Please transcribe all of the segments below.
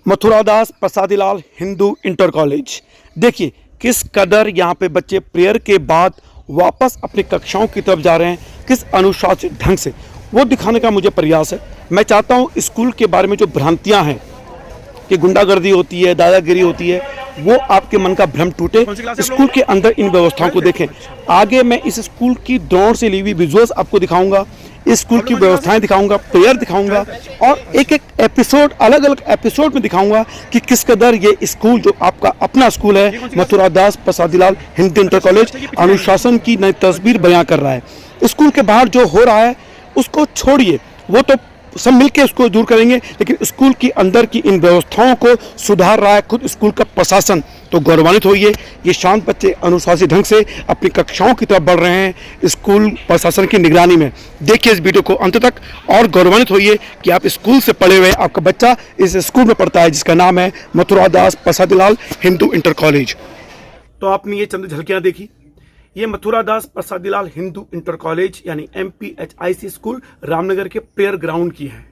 Mathuradas Prasadilal Hindu inter college. देखिए किस कदर यहाँ पे बच्चे प्रेयर के बाद वापस अपनी कक्षाओं की तरफ जा रहे हैं, किस अनुशासित ढंग से, वो दिखाने का मुझे प्रयास है। मैं चाहता हूँ स्कूल के बारे में जो भ्रांतियाँ हैं कि गुंडागर्दी होती है, दादागिरी होती है, वो आपके मन का भ्रम टूटे। स्कूल के अंदर इन व्यवस्थाओं को देखें। आगे मैं इस स्कूल की दौड़ से ली हुई विजुअल्स आपको दिखाऊंगा, इस स्कूल की व्यवस्थाएं दिखाऊंगा, प्रेयर दिखाऊंगा और एक एक एपिसोड, अलग अलग एपिसोड में दिखाऊंगा कि किस कदर ये स्कूल जो आपका अपना स्कूल है मथुरादास प्रसादीलाल हिंदू इंटर कॉलेज, अनुशासन की नई तस्वीर बयां कर रहा है। स्कूल के बाहर जो हो रहा है उसको छोड़िए, वो तो सब मिलके उसको दूर करेंगे, लेकिन स्कूल की अंदर की इन व्यवस्थाओं को सुधार रहा है खुद स्कूल का प्रशासन। तो गौरवान्वित होइए, ये शांत बच्चे अनुशासित ढंग से अपनी कक्षाओं की तरफ बढ़ रहे हैं स्कूल प्रशासन की निगरानी में। देखिए इस वीडियो को अंत तक और गौरवान्वित होइए कि आप स्कूल से पढ़े हुए, आपका बच्चा इस स्कूल में पढ़ता है जिसका नाम है मथुरादास प्रसादीलाल हिंदू इंटर कॉलेज। तो आपने ये चंद झलकियाँ देखी, ये मथुरादास प्रसादीलाल हिंदू इंटर कॉलेज यानी MPHIC स्कूल रामनगर के प्रेयर ग्राउंड की है।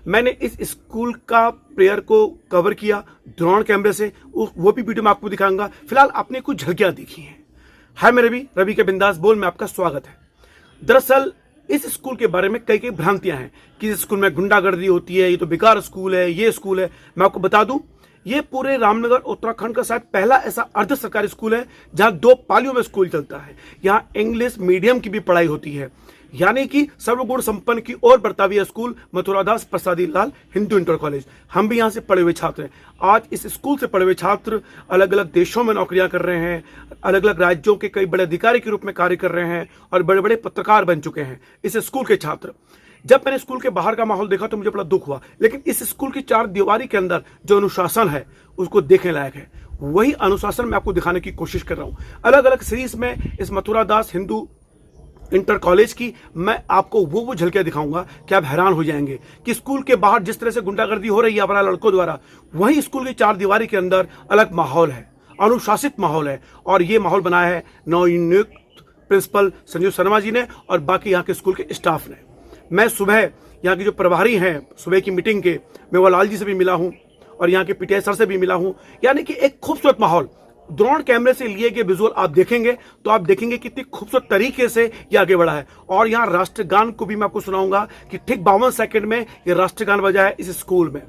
मैंने इस स्कूल का प्रेयर को कवर किया ड्रोन कैमरे से, वो भी वीडियो में आपको दिखाऊंगा। फिलहाल आपने कुछ झलकियां देखी हैं। हाय मैं रवि के बिंदास बोल में आपका स्वागत है। दरअसल इस स्कूल के बारे में कई भ्रांतियां हैं कि इस स्कूल में गुंडागर्दी होती है, ये तो बेकार स्कूल है, ये स्कूल है। मैं आपको बता दूं, ये पूरे रामनगर उत्तराखंड का शायद पहला ऐसा अर्ध सरकारी स्कूल है जहां 2 पालियों में स्कूल चलता है। यहाँ इंग्लिश मीडियम की भी पढ़ाई होती है, यानी कि सर्वगुण संपन्न की ओर बढ़ता हुआ school Mathuradas Prasadilal Hindu inter college. हम भी यहाँ से पढ़े हुए छात्र हैं। आज इस स्कूल से पढ़े हुए छात्र अलग अलग देशों में नौकरियां कर रहे हैं, अलग अलग राज्यों के कई बड़े अधिकारी के रूप में कार्य कर रहे हैं और बड़े बड़े पत्रकार बन चुके हैं इस स्कूल के छात्र। जब मैंने स्कूल के बाहर का माहौल देखा तो मुझे बड़ा दुख हुआ, लेकिन इस स्कूल की 4 दीवारी के अंदर जो अनुशासन है उसको देखने लायक है। वही अनुशासन मैं आपको दिखाने की कोशिश कर रहा हूं। अलग अलग सीरीज में इस मथुरादास हिंदू इंटर कॉलेज की मैं आपको वो झलकियां दिखाऊंगा कि आप हैरान हो जाएंगे कि स्कूल के बाहर जिस तरह से गुंडागर्दी हो रही है अपना लड़कों द्वारा, वही स्कूल की 4 दीवारी के अंदर अलग माहौल है, अनुशासित माहौल है। और ये माहौल बनाया है नवनियुक्त प्रिंसिपल संजीव शर्मा जी ने और बाकी यहाँ के स्कूल के स्टाफ ने। मैं सुबह यहाँ के जो प्रभारी हैं, सुबह की मीटिंग के, मेवालाल जी से भी मिला हूँ और यहाँ के PTI सर से भी मिला हूँ। यानी कि एक खूबसूरत माहौल, ड्रोन कैमरे से लिए गए विजुअल आप देखेंगे तो आप देखेंगे कितनी खूबसूरत तरीके से ये आगे बढ़ा है। और यहाँ राष्ट्रगान को भी मैं आपको सुनाऊंगा कि ठीक 52 सेकंड में ये राष्ट्रगान बजा है इस स्कूल में।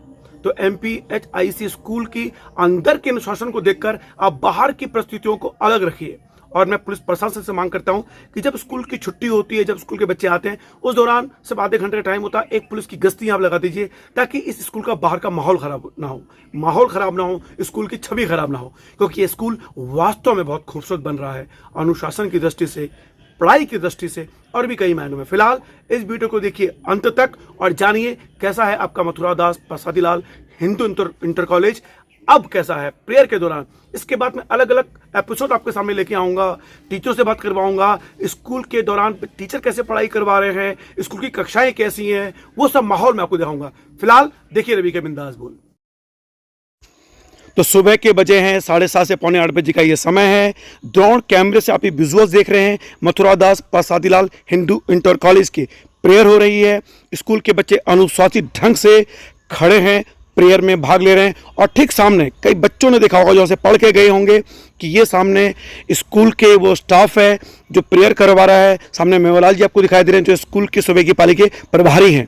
तो MPHIC स्कूल की अंदर के अनुशासन को देखकर आप बाहर की परिस्थितियों को अलग रखिए। और मैं पुलिस प्रशासन से मांग करता हूं कि जब स्कूल की छुट्टी होती है, जब स्कूल के बच्चे आते हैं, उस दौरान सिर्फ आधे घंटे का टाइम होता है, एक पुलिस की गश्ती आप लगा दीजिए ताकि इस स्कूल का बाहर का माहौल खराब ना हो, स्कूल की छवि खराब ना हो, क्योंकि ये स्कूल वास्तव में बहुत खूबसूरत बन रहा है अनुशासन की दृष्टि से, पढ़ाई की दृष्टि से और भी कई मायनों में। फिलहाल इस वीडियो को देखिए अंत तक और जानिए कैसा है आपका मथुरादास प्रसादीलाल हिंदू इंटर कॉलेज, अब कैसा है प्रेयर के दौरान। इसके बाद मैं अलग अलग एपिसोड आपके सामने लेके आऊंगा, टीचरों से बात करवाऊंगा, स्कूल के दौरान टीचर कैसे पढ़ाई करवा रहे हैं, स्कूल की कक्षाएं कैसी हैं, वो सब माहौल मैं आपको दिखाऊंगा। फिलहाल देखिए रवि के बिंदास बोल। तो सुबह के बजे हैं 7:30 से पौने 8 बजे का ये समय है। ड्रोन कैमरे से आप ये विजुअल्स देख रहे हैं, मथुरादास प्रसादीलाल हिंदू इंटर कॉलेज की प्रेयर हो रही है। स्कूल के बच्चे अनुशासित ढंग से खड़े हैं, प्रेयर में भाग ले रहे हैं। और ठीक सामने कई बच्चों ने देखा होगा जो से पढ़ के गए होंगे कि ये सामने स्कूल के वो स्टाफ है जो प्रेयर करवा रहा है। सामने मेवालाल जी आपको दिखाई दे रहे हैं जो स्कूल के सुबह की पाली के प्रभारी हैं।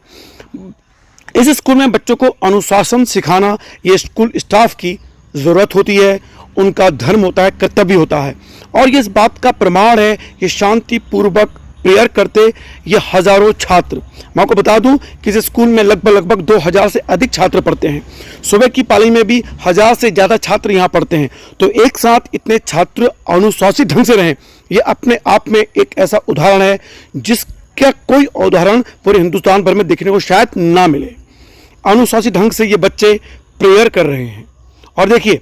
इस स्कूल में बच्चों को अनुशासन सिखाना ये स्कूल स्टाफ की ज़रूरत होती है, उनका धर्म होता है, कर्तव्य होता है। और ये इस बात का प्रमाण है कि शांतिपूर्वक प्रेयर करते ये हज़ारों छात्र। मैं आपको बता दूं कि इस स्कूल में लगभग 2000 से अधिक छात्र पढ़ते हैं। सुबह की पाली में भी 1000 से ज़्यादा छात्र यहाँ पढ़ते हैं। तो एक साथ इतने छात्र अनुशासित ढंग से रहें, ये अपने आप में एक ऐसा उदाहरण है जिसका कोई उदाहरण पूरे हिंदुस्तान भर में देखने को शायद ना मिले। अनुशासित ढंग से ये बच्चे प्रेयर कर रहे हैं। और देखिए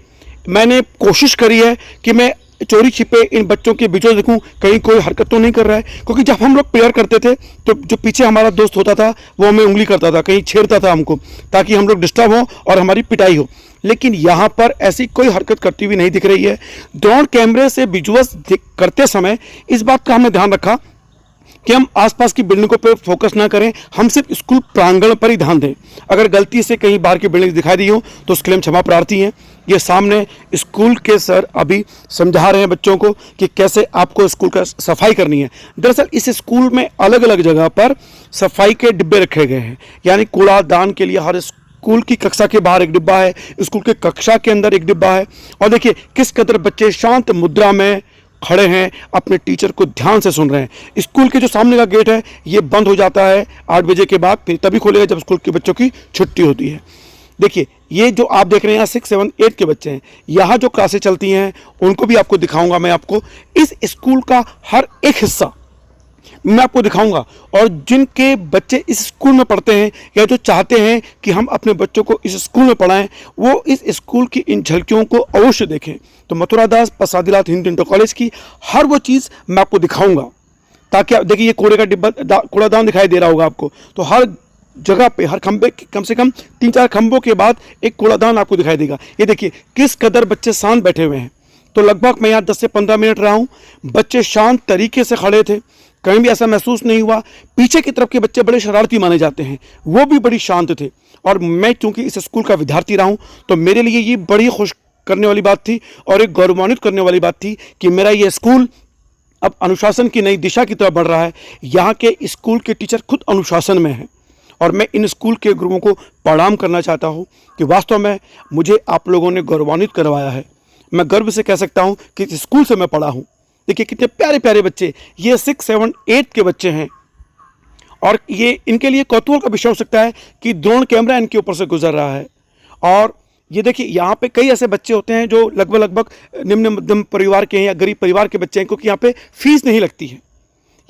मैंने कोशिश करी है कि मैं चोरी छिपे इन बच्चों के बीचों देखूं कहीं कोई हरकत तो नहीं कर रहा है, क्योंकि जब हम लोग प्रेयर करते थे तो जो पीछे हमारा दोस्त होता था वो हमें उंगली करता था, कहीं छेड़ता था हमको ताकि हम लोग डिस्टर्ब हो और हमारी पिटाई हो। लेकिन यहाँ पर ऐसी कोई हरकत करती हुई नहीं दिख रही है। ड्रोन कैमरे से विजुअल्स करते समय इस बात का हमने ध्यान रखा कि हम आसपास की बिल्डिंगों पर फोकस ना करें, हम सिर्फ स्कूल प्रांगण पर ही ध्यान दें। अगर गलती से कहीं बाहर की बिल्डिंग दिखाई दी हो तो उसके लिए हम क्षमा प्रार्थी हैं। ये सामने स्कूल के सर अभी समझा रहे हैं बच्चों को कि कैसे आपको स्कूल का सफाई करनी है। दरअसल इस स्कूल में अलग अलग जगह पर सफाई के डिब्बे रखे गए हैं, यानी कूड़ादान के लिए हर स्कूल की कक्षा के बाहर एक डिब्बा है, स्कूल के कक्षा के अंदर एक डिब्बा है। और देखिए किस कदर बच्चे शांत मुद्रा में खड़े हैं, अपने टीचर को ध्यान से सुन रहे हैं। स्कूल के जो सामने का गेट है ये बंद हो जाता है 8 बजे के बाद, फिर तभी खोलेगा जब स्कूल के बच्चों की छुट्टी होती है। देखिए ये जो आप देख रहे हैं यहाँ 6, 7, 8 के बच्चे हैं, यहाँ जो क्लासें चलती हैं उनको भी आपको दिखाऊंगा मैं। आपको इस स्कूल का हर एक हिस्सा मैं आपको दिखाऊंगा, और जिनके बच्चे इस स्कूल में पढ़ते हैं या जो चाहते हैं कि हम अपने बच्चों को इस स्कूल में पढ़ाएं, वो इस स्कूल की इन झलकियों को अवश्य देखें। तो मथुरा दास पसादीलाल हिंदू इंटर कॉलेज की हर वो चीज़ मैं आपको दिखाऊंगा, ताकि आप देखिए ये कूड़े का डिब्बा कूड़ादान दिखाई दे रहा होगा आपको। तो हर जगह पे हर खंबे कम से कम 3-4 खंबों के बाद एक कूड़ादान आपको दिखाई देगा। ये देखिए किस कदर बच्चे शांत बैठे हुए हैं। तो लगभग मैं यहाँ 10 से 15 मिनट रहा हूँ, बच्चे शांत तरीके से खड़े थे, कहीं भी ऐसा महसूस नहीं हुआ। पीछे की तरफ के बच्चे बड़े शरारती माने जाते हैं, वो भी बड़ी शांत थे। और मैं चूंकि इस स्कूल का विद्यार्थी रहा हूँ तो मेरे लिए ये बड़ी खुश करने वाली बात थी और एक गौरवान्वित करने वाली बात थी कि मेरा ये स्कूल अब अनुशासन की नई दिशा की तरफ बढ़ रहा है। यहाँ के स्कूल के टीचर खुद अनुशासन में हैं और मैं इन स्कूल के गुरुओं को प्रणाम करना चाहता हूँ कि वास्तव में मुझे आप लोगों ने गौरवान्वित करवाया है। मैं गर्व से कह सकता हूँ कि इस स्कूल से मैं पढ़ा हूँ। देखिए कितने प्यारे प्यारे बच्चे, ये 6, 7, 8 के बच्चे हैं और ये इनके लिए कौतूहल का विषय हो सकता है कि ड्रोन कैमरा इनके ऊपर से गुजर रहा है। और ये देखिए यहाँ पे कई ऐसे बच्चे होते हैं जो लगभग निम्न मध्यम परिवार के हैं या गरीब परिवार के बच्चे हैं, क्योंकि यहाँ पे फीस नहीं लगती है।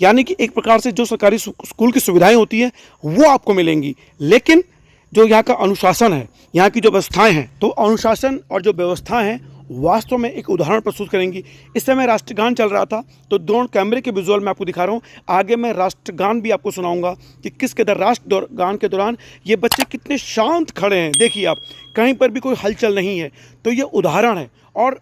यानी कि एक प्रकार से जो सरकारी स्कूल की सुविधाएं होती हैं वो आपको मिलेंगी, लेकिन जो यहाँ का अनुशासन है, यहाँ की जो व्यवस्थाएं हैं, तो अनुशासन और जो व्यवस्थाएं हैं वास्तव में एक उदाहरण प्रस्तुत करेंगी। इस समय राष्ट्रगान चल रहा था तो ड्रोन कैमरे के विजुअल मैं आपको दिखा रहा हूँ। आगे मैं राष्ट्रगान भी आपको सुनाऊंगा कि किस कदर राष्ट्रगान के दौरान ये बच्चे कितने शांत खड़े हैं। देखिए आप, कहीं पर भी कोई हलचल नहीं है। तो ये उदाहरण है। और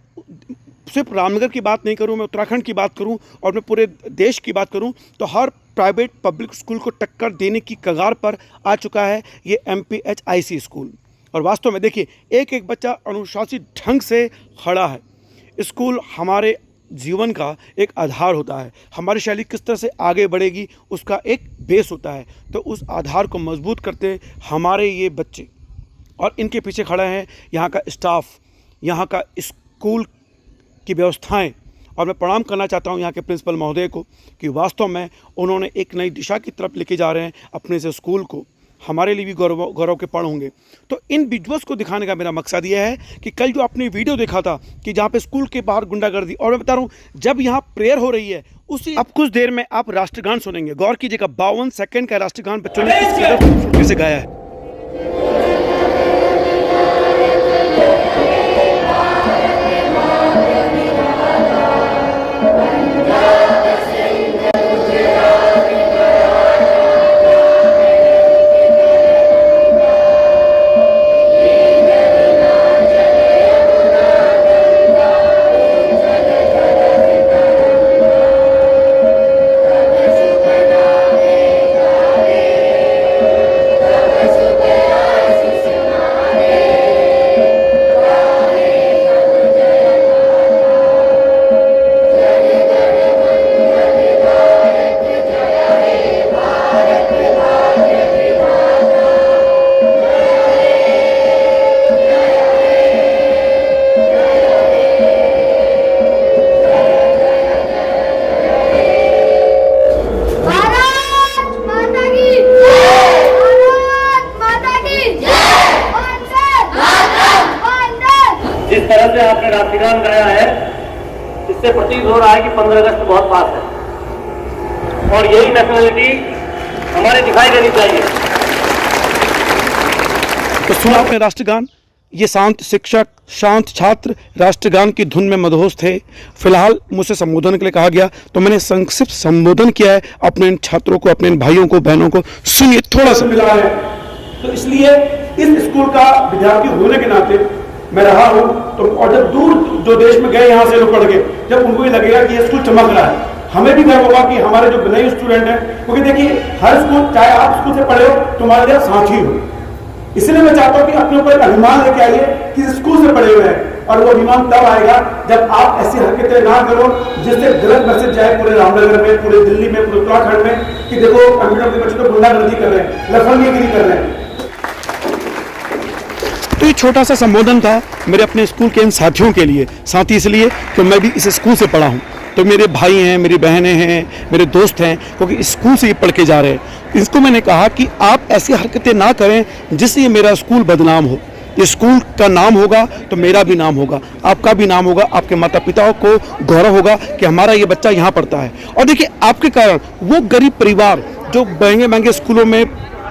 सिर्फ रामनगर की बात नहीं करूँ, मैं उत्तराखंड की बात करूँ और मैं पूरे देश की बात करूँ तो हर प्राइवेट पब्लिक स्कूल को टक्कर देने की कगार पर आ चुका है ये MPHIC स्कूल। और वास्तव में देखिए एक एक बच्चा अनुशासित ढंग से खड़ा है। स्कूल हमारे जीवन का एक आधार होता है, हमारी शैली किस तरह से आगे बढ़ेगी उसका एक बेस होता है। तो उस आधार को मजबूत करते हमारे ये बच्चे और इनके पीछे खड़ा है यहाँ का स्टाफ, यहाँ का स्कूल की व्यवस्थाएं। और मैं प्रणाम करना चाहता हूँ यहाँ के प्रिंसिपल महोदय को कि वास्तव में उन्होंने एक नई दिशा की तरफ लेके जा रहे हैं अपने से स्कूल को। हमारे लिए भी गौरव के पल होंगे। तो इन विजुअल्स को दिखाने का मेरा मकसद यह है कि कल जो आपने वीडियो देखा था कि जहाँ पे स्कूल के बाहर गुंडागर्दी, और मैं बता रहा हूँ जब यहाँ प्रेयर हो रही है उसी अब कुछ देर में आप राष्ट्रगान सुनेंगे। गौर कीजिएगा 52 सेकंड का राष्ट्रगान बच्चों ने किस कदर खूबसूरती से गाया है। आपने राष्ट्रगान गाया है इससे प्रतीत हो रहा है कि 15 अगस्त बहुत पास है और यही नेशनलिटी हमारे दिखाई देनी चाहिए। तो सुना आपने राष्ट्रगान। ये शांत शिक्षक, शांत छात्र राष्ट्रगान की धुन में मदहोश थे। फिलहाल मुझसे संबोधन के लिए कहा गया तो मैंने संक्षिप्त संबोधन किया है अपने इन छात्रों को, अपने इन भाइयों को, बहनों को। सुनिए थोड़ा सा मिला है। तो इसलिए इस स्कूल का विद्यार्थी होने के नाते मैं रहा हूँ। तो और जब दूर जो देश में गए यहाँ से लोग पढ़ के, जब उनको ये लगेगा कि ये स्कूल चमक रहा है हमें भी गर्व होगा कि हमारे जो नए स्टूडेंट हैं, क्योंकि देखिए हर स्कूल, चाहे आप स्कूल से पढ़े हो, तुम्हारे लिए साथी हो। इसलिए मैं चाहता हूं कि अपने ऊपर एक अभिमान लेके आइए कि स्कूल से पढ़े हुए हैं, और वो अभिमान तब आएगा जब आप ऐसी हरकतें ना करो जिससे गलत मैसेज जाए पूरे रामनगर में, पूरे दिल्ली में, पूरे उत्तराखंड में कि देखो कंप्यूटर के बच्चे तो गुंडागर्दी कर रहे हैं, लफंगेगिरी कर रहे हैं। तो ये छोटा सा संबोधन था मेरे अपने स्कूल के इन साथियों के लिए। साथी इसलिए कि मैं भी इस स्कूल से पढ़ा हूँ, तो मेरे भाई हैं, मेरी बहनें हैं, मेरे दोस्त हैं, क्योंकि स्कूल से ये पढ़ के जा रहे हैं। इसको मैंने कहा कि आप ऐसी हरकतें ना करें जिससे ये मेरा स्कूल बदनाम हो। ये स्कूल का नाम होगा तो मेरा भी नाम होगा, आपका भी नाम होगा, आपके माता पिता को गौरव होगा कि हमारा ये बच्चा यहाँ पढ़ता है। और देखिए आपके कारण वो गरीब परिवार जो महंगे महंगे स्कूलों में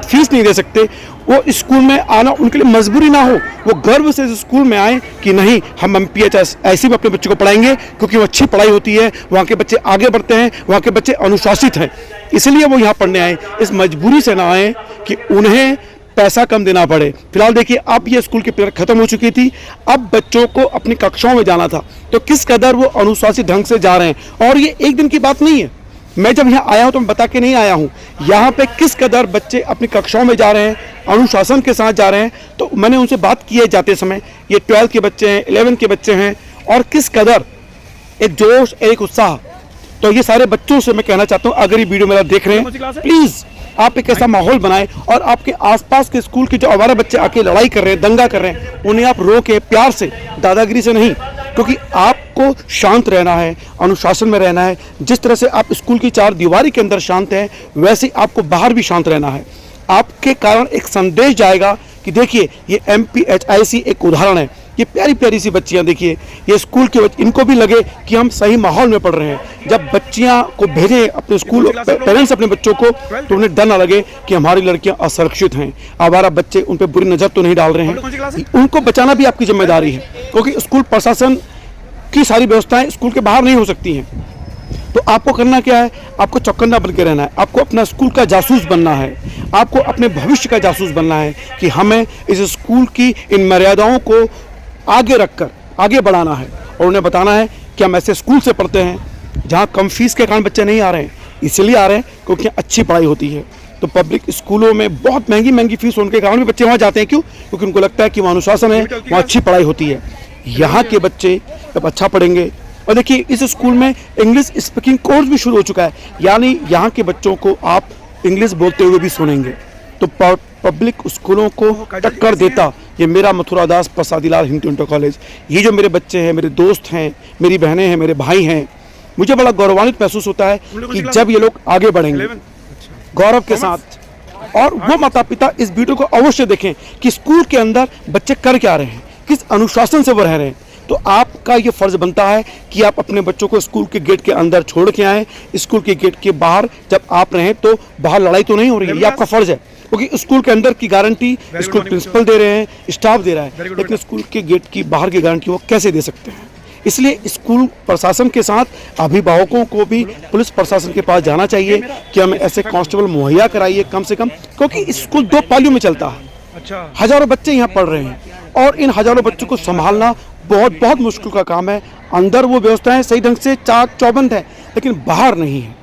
फीस नहीं दे सकते, वो स्कूल में आना उनके लिए मजबूरी ना हो, वो गर्व से स्कूल में आए कि नहीं, हम MPHS ऐसे भी अपने बच्चों को पढ़ाएंगे, क्योंकि वो अच्छी पढ़ाई होती है, वहाँ के बच्चे आगे बढ़ते हैं, वहाँ के बच्चे अनुशासित हैं, इसलिए वो यहाँ पढ़ने आए। इस मजबूरी से ना आए कि उन्हें पैसा कम देना पड़े। फिलहाल देखिए अब ये स्कूल की पीरियड खत्म हो चुकी थी, अब बच्चों को अपनी कक्षाओं में जाना था, तो किस कदर वो अनुशासित ढंग से जा रहे हैं। और ये एक दिन की बात नहीं है, मैं जब यहाँ आया हूँ तो मैं बता के नहीं आया हूँ, यहाँ पे किस कदर बच्चे अपनी कक्षाओं में जा रहे हैं, अनुशासन के साथ जा रहे हैं। तो मैंने उनसे बात की है जाते समय, ये 12th के बच्चे हैं, 11th के बच्चे हैं, और किस कदर एक जोश, एक उत्साह। तो ये सारे बच्चों से मैं कहना चाहता हूँ, अगर ये वीडियो मेरा देख रहे हैं, प्लीज़ आप एक ऐसा माहौल बनाएं और आपके आसपास के स्कूल के जो आवारा बच्चे आके लड़ाई कर रहे हैं, दंगा कर रहे हैं, उन्हें आप रोके, प्यार से, दादागिरी से नहीं, क्योंकि आपको शांत रहना है, अनुशासन में रहना है। जिस तरह से आप स्कूल की चार दीवारी के अंदर शांत हैं, वैसे ही आपको बाहर भी शांत रहना है। आपके कारण एक संदेश जाएगा कि देखिए ये MPHIC एक उदाहरण है। ये प्यारी प्यारी सी बच्चियां, देखिए ये स्कूल के बच्चे, इनको भी लगे कि हम सही माहौल में पढ़ रहे हैं। जब बच्चियां को भेजें अपने स्कूल, पेरेंट्स अपने बच्चों को, तो उन्हें डर ना लगे कि हमारी लड़कियां असुरक्षित हैं, आवारा बच्चे उन पर बुरी नज़र तो नहीं डाल रहे हैं। उनको बचाना भी आपकी जिम्मेदारी है, क्योंकि स्कूल प्रशासन की सारी व्यवस्थाएं स्कूल के बाहर नहीं हो सकती हैं। तो आपको करना क्या है, आपको चौकन्ना बन के रहना है, आपको अपना स्कूल का जासूस बनना है, आपको अपने भविष्य का जासूस बनना है कि हमें इस स्कूल की इन मर्यादाओं को आगे रखकर आगे बढ़ाना है, और उन्हें बताना है कि हम ऐसे स्कूल से पढ़ते हैं जहां कम फीस के कारण बच्चे नहीं आ रहे हैं, इसलिए आ रहे हैं क्योंकि अच्छी पढ़ाई होती है। तो पब्लिक स्कूलों में बहुत महंगी महंगी फीस होने के कारण भी बच्चे वहाँ जाते हैं। क्यों? क्योंकि उनको लगता है कि वहाँ अनुशासन है, वहाँ अच्छी पढ़ाई होती है। यहाँ के बच्चे जब अच्छा पढ़ेंगे, और देखिए इस स्कूल में इंग्लिश स्पीकिंग कोर्स भी शुरू हो चुका है, यानी यहाँ के बच्चों को आप इंग्लिश बोलते हुए भी सुनेंगे। तो पब्लिक स्कूलों को टक्कर देता ये मेरा मथुरादास प्रसादीलाल हिंदू इंटर कॉलेज। ये जो मेरे बच्चे हैं, मेरे दोस्त हैं, मेरी बहनें हैं, मेरे भाई हैं, मुझे बड़ा गौरवान्वित महसूस होता है कि जब ये लोग आगे बढ़ेंगे गौरव के साथ। और वो माता पिता इस वीडियो को अवश्य देखें कि स्कूल के अंदर बच्चे कर क्या रहे हैं, किस अनुशासन से वो रह रहे हैं। तो आपका ये फर्ज बनता है कि आप अपने बच्चों को स्कूल के गेट के अंदर छोड़ के आएँ। स्कूल के गेट के बाहर जब आप रहें तो बाहर लड़ाई तो नहीं हो रही है, ये आपका फर्ज है, क्योंकि स्कूल के अंदर की गारंटी स्कूल प्रिंसिपल दे रहे हैं, स्टाफ दे रहा है, लेकिन स्कूल के गेट की बाहर की गारंटी वो कैसे दे सकते हैं। इसलिए स्कूल प्रशासन के साथ अभिभावकों को भी पुलिस प्रशासन के पास जाना चाहिए कि हमें ऐसे कांस्टेबल मुहैया कराइए कम से कम, क्योंकि स्कूल 2 पालियों में चलता है। हजारों बच्चे यहाँ पढ़ रहे हैं और इन हजारों बच्चों को संभालना बहुत बहुत मुश्किल का काम है। अंदर वो व्यवस्थाएं सही ढंग से चाक चौबंद है, लेकिन बाहर नहीं है।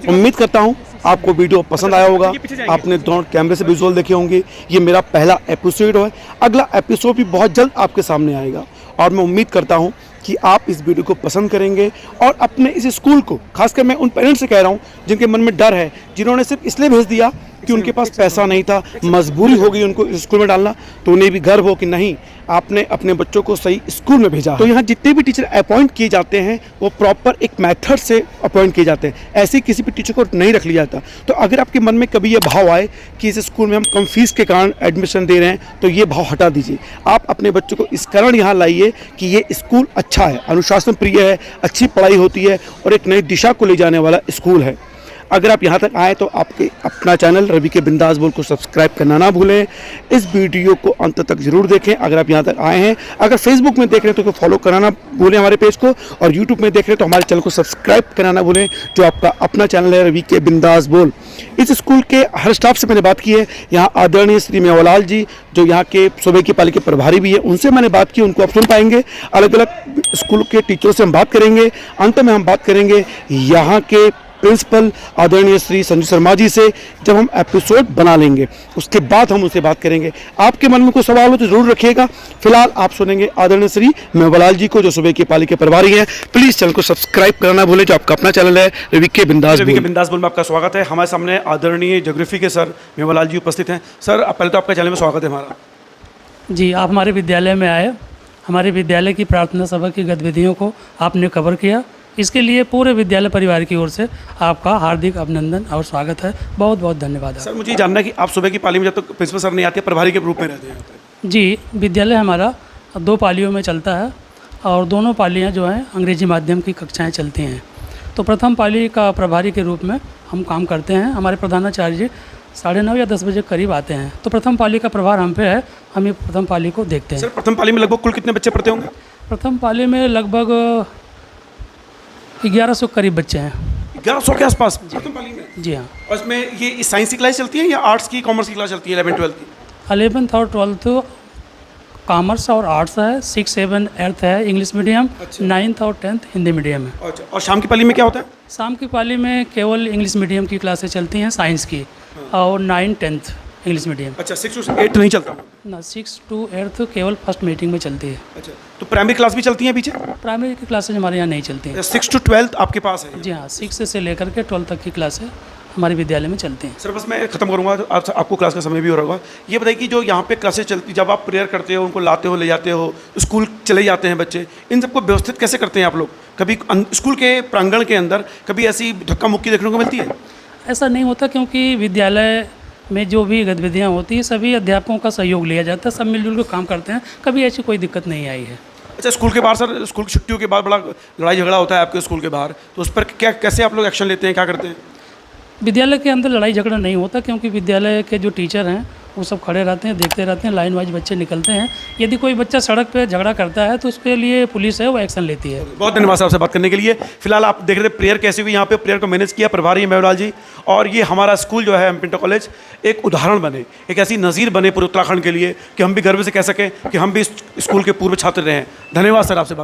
उम्मीद करता हूँ आपको वीडियो पसंद आया होगा। आपने दोनों कैमरे से विजुअल देखे होंगे। ये मेरा पहला एपिसोड है, अगला एपिसोड भी बहुत जल्द आपके सामने आएगा, और मैं उम्मीद करता हूँ कि आप इस वीडियो को पसंद करेंगे और अपने इस स्कूल को, खासकर मैं उन पेरेंट्स से कह रहा हूँ जिनके मन में डर है, जिन्होंने सिर्फ इसलिए भेज दिया कि उनके पास पैसा नहीं था, मजबूरी हो गई उनको इस स्कूल में डालना, तो उन्हें भी गर्व हो कि नहीं, आपने अपने बच्चों को सही स्कूल में भेजा। तो यहाँ जितने भी टीचर अपॉइंट किए जाते हैं वो प्रॉपर एक मेथड से अपॉइंट किए जाते हैं, ऐसे किसी भी टीचर को नहीं रख लिया जाता। तो अगर आपके मन में कभी ये भाव आए कि इस स्कूल में हम कम फीस के कारण एडमिशन दे रहे हैं, तो ये भाव हटा दीजिए। आप अपने बच्चों को इस कारण यहाँ लाइए कि ये स्कूल अच्छा है, अनुशासन प्रिय है, अच्छी पढ़ाई होती है और एक नई दिशा को ले जाने वाला स्कूल है। अगर आप यहाँ तक आए तो आपके अपना चैनल रवि के बिंदास बोल को सब्सक्राइब करना ना भूलें। इस वीडियो को अंत तक जरूर देखें अगर आप यहाँ तक आए हैं। अगर फेसबुक में देख रहे हैं तो फॉलो कराना भूलें हमारे पेज को, और यूट्यूब में देख रहे हैं तो हमारे चैनल को सब्सक्राइब कराना ना भूलें, जो आपका अपना चैनल है रवि के बिंदास बोल। इस स्कूल के हर स्टाफ से मैंने बात की है। यहाँ आदरणीय श्री मेवालाल जी जो यहाँ के सूबे की पालिका प्रभारी भी है, उनसे मैंने बात की, उनको आप सुन पाएंगे। अलग अलग स्कूल के टीचरों से हम बात करेंगे। अंत में हम बात करेंगे यहाँ के प्रिंसिपल आदरणीय श्री संजू शर्मा जी से, जब हम एपिसोड बना लेंगे उसके बाद हम उनसे बात करेंगे। आपके मन में कोई सवाल हो तो जरूर रखिएगा। फिलहाल आप सुनेंगे आदरणीय श्री मेवालाल जी को जो सूबे की पालिका प्रभारी हैं। प्लीज़ चैनल को सब्सक्राइब करना भूलें, जो आपका अपना चैनल है रवि के बिंदास बोल। रवि के बिंदास बोल में आपका स्वागत है। हमारे सामने आदरणीय ज्योग्राफी के सर मेवालाल जी उपस्थित हैं। सर पहले तो आपका चैनल में स्वागत है हमारा। जी, आप हमारे विद्यालय में आए, हमारे विद्यालय की प्रार्थना सभा की गतिविधियों को आपने कवर किया, इसके लिए पूरे विद्यालय परिवार की ओर से आपका हार्दिक अभिनंदन और स्वागत है। बहुत बहुत धन्यवाद। सर मुझे जानना है कि आप सुबह की पाली में जब तक प्रिंसिपल सर नहीं आते प्रभारी के रूप में रहते हैं? जी, विद्यालय हमारा 2 पालियों में चलता है और दोनों पालियाँ जो हैं अंग्रेजी माध्यम की कक्षाएँ चलती हैं। तो प्रथम पाली का प्रभारी के रूप में हम काम करते हैं। हमारे प्रधानाचार्य जी 9:30 या 10 बजे करीब आते हैं, तो प्रथम पाली का प्रभार हम पे है, हम ये प्रथम पाली को देखते हैं। सर प्रथम पाली में लगभग कुल कितने बच्चे पढ़ते होंगे? प्रथम पाली में लगभग 1100 करीब बच्चे हैं। 1100 के आसपास प्रथम पाली में? जी हाँ। और इसमें ये साइंस की क्लास चलती है या आर्ट्स की कॉमर्स की क्लास चलती है 11th 12th की? 11th और 12th कॉमर्स और आर्ट्स है, 6, 7, 8 है इंग्लिश मीडियम, 9th और 10th हिंदी मीडियम है। अच्छा, और शाम की पाली में क्या होता है? शाम की पाली में केवल इंग्लिश मीडियम की क्लासेस चलती हैं साइंस की, और 9, 10th इंग्लिश मीडियम। अच्छा, 6 to 8 नहीं चलता ना, 6 to 8 केवल फर्स्ट मीटिंग में चलती है। अच्छा, तो प्राइमरी क्लास भी चलती है पीछे? प्राइमरी की क्लासेज हमारे यहाँ नहीं चलती हैं। 6 to 12 आपके पास है? जी हाँ, 6 से लेकर के 12 तक की क्लासें हमारे विद्यालय में चलती हैं। सर बस मैं खत्म करूँगा, तो आपको क्लास का समय भी हो रहा होगा। ये बताइए कि जो यहाँ पे क्लासेस चलती, जब आप प्रेयर करते हो, उनको लाते हो, ले जाते हो, स्कूल चले जाते हैं बच्चे, इन सबको व्यवस्थित कैसे करते हैं आप लोग? कभी स्कूल के प्रांगण के अंदर कभी ऐसी धक्का मुक्की देखने को मिलती है? ऐसा नहीं होता, क्योंकि विद्यालय में जो भी गतिविधियाँ होती हैं सभी अध्यापकों का सहयोग लिया जाता है, सब मिलजुल कर काम करते हैं, कभी ऐसी कोई दिक्कत नहीं आई है। अच्छा, स्कूल के बाहर सर, स्कूल की छुट्टियों के बाद बड़ा लड़ाई झगड़ा होता है आपके स्कूल के बाहर, तो उस पर क्या कैसे आप लोग एक्शन लेते हैं, क्या करते हैं? विद्यालय के अंदर लड़ाई झगड़ा नहीं होता, क्योंकि विद्यालय के जो टीचर हैं वो सब खड़े रहते हैं, देखते रहते हैं, लाइन वाइज बच्चे निकलते हैं। यदि कोई बच्चा सड़क पे झगड़ा करता है तो उसके लिए पुलिस है वो एक्शन लेती है। बहुत धन्यवाद सर आपसे बात करने के लिए। फिलहाल आप देख रहे थे प्रेयर कैसे हुई, यहाँ पे प्रेयर को मैनेज किया प्रभारी मेवालाल जी, और ये हमारा स्कूल जो है इंटर कॉलेज एक उदाहरण बने, एक ऐसी नज़ीर बने पूरे उत्तराखंड के लिए कि हम भी गर्व से कह सकें कि हम भी इस स्कूल के पूर्व छात्र रहे हैं। धन्यवाद सर आपसे बात